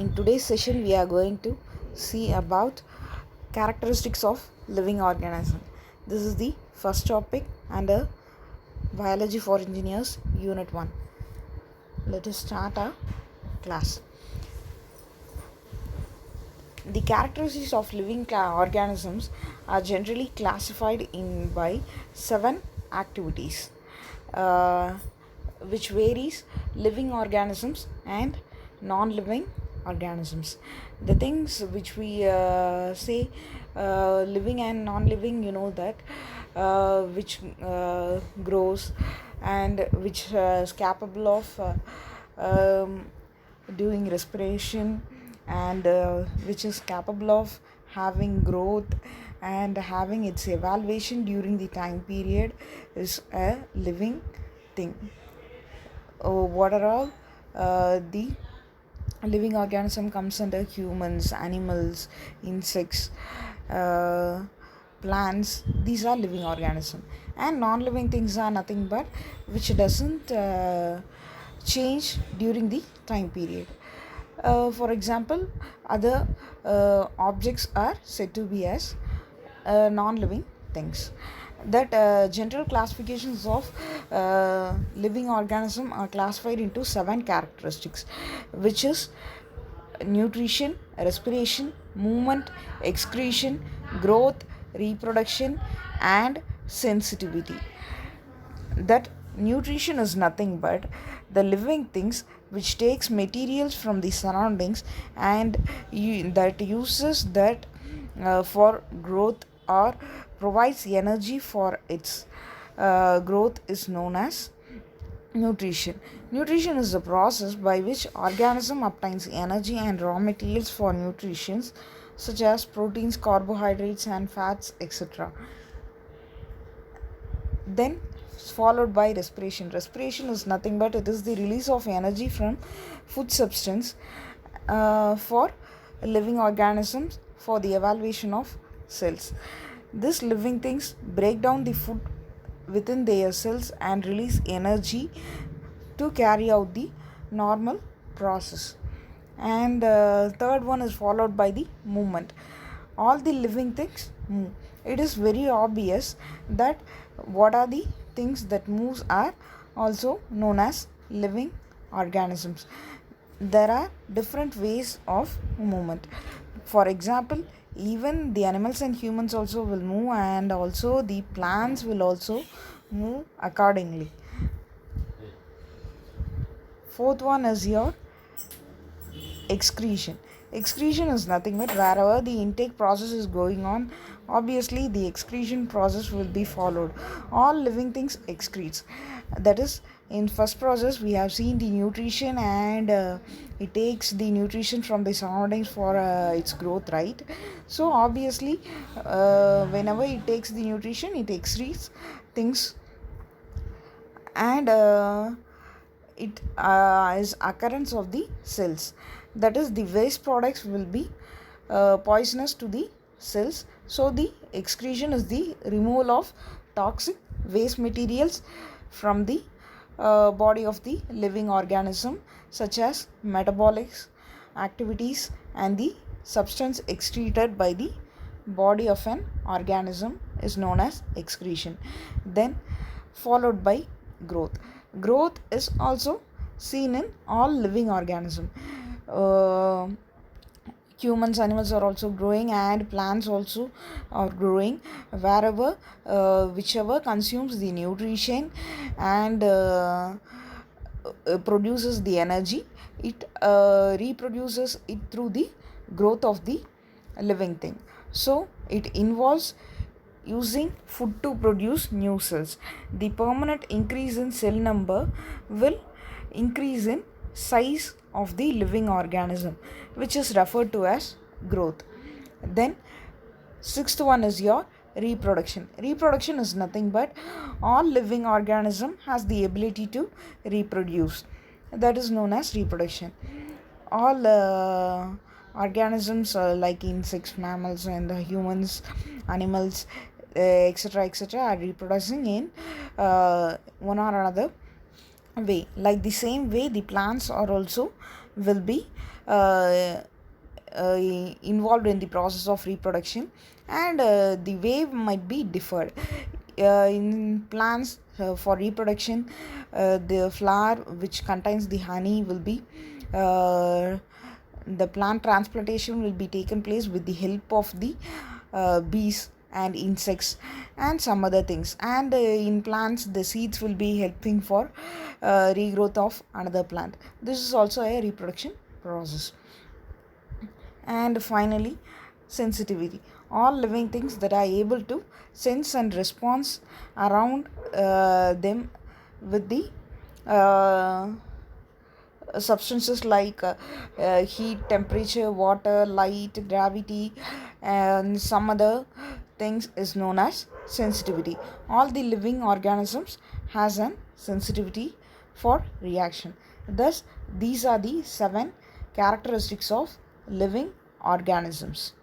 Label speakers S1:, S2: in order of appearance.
S1: In today's session, we are going to see about characteristics of living organism. This is the first topic under Biology for Engineers, Unit 1. Let us start our class. The characteristics of living organisms are generally classified by 7 activities, which varies living organisms and non-living organisms. The things which we say living and non-living, that which grows and which is capable of doing respiration, and which is capable of having growth and having its evaluation during the time period is a living thing. What are all the living organism comes under humans, animals, insects, plants. These are living organism, and non-living things are nothing but which doesn't change during the time period. For example, other objects are said to be as non-living things. That general classifications of living organism are classified into 7 characteristics, which is nutrition, respiration, movement, excretion, growth, reproduction, and sensitivity. That nutrition is nothing but the living things which takes materials from the surroundings and that uses that for growth or provides energy for its growth is known as nutrition. Nutrition is the process by which organism obtains energy and raw materials for nutrition, such as proteins, carbohydrates, and fats, etc. Then followed by respiration. Respiration is nothing but it is the release of energy from food substance for living organisms for the evaluation of cells. These living things break down the food within their cells and release energy to carry out the normal process. And third one is followed by the movement. All the living things move. It is very obvious that what are the things that moves are also known as living organisms. There are different ways of movement. For example, even the animals and humans also will move, and also the plants will also move accordingly. Fourth one is your excretion. Excretion is nothing but wherever the intake process is going on, obviously the excretion process will be followed. All living things excretes. That is, in first process we have seen the nutrition, and it takes the nutrition from the surroundings for its growth, right? So obviously whenever it takes the nutrition, it excretes things, and it is occurrence of the cells. That is, the waste products will be poisonous to the cells. So the excretion is the removal of toxic waste materials from the body of the living organism, such as metabolic activities and the substance excreted by the body of an organism is known as excretion. Then followed by growth. Growth is also seen in all living organisms. Humans, animals are also growing, and plants also are growing wherever whichever consumes the nutrition and produces the energy. It reproduces it through the growth of the living thing. So it involves using food to produce new cells. The permanent increase in cell number will increase in size of the living organism, which is referred to as growth. Then sixth one is your reproduction. Reproduction is nothing but all living organism has the ability to reproduce. That is known as reproduction. All organisms like insects, mammals, and humans, animals, etc., are reproducing in one or another way. Like the same way, the plants are also will be uh, uh, involved in the process of reproduction, and the way might be differed. In plants, for reproduction, the flower which contains the honey will be uh, the plant transplantation will be taken place with the help of the bees and insects and some other things, and in plants the seeds will be helping for regrowth of another plant. This is also a reproduction process. And finally, sensitivity. All living things that are able to sense and response around them with the uh, substances like heat, temperature, water, light, gravity, and some other things is known as sensitivity. All the living organisms has an sensitivity for reaction. Thus, these are the 7 characteristics of living organisms.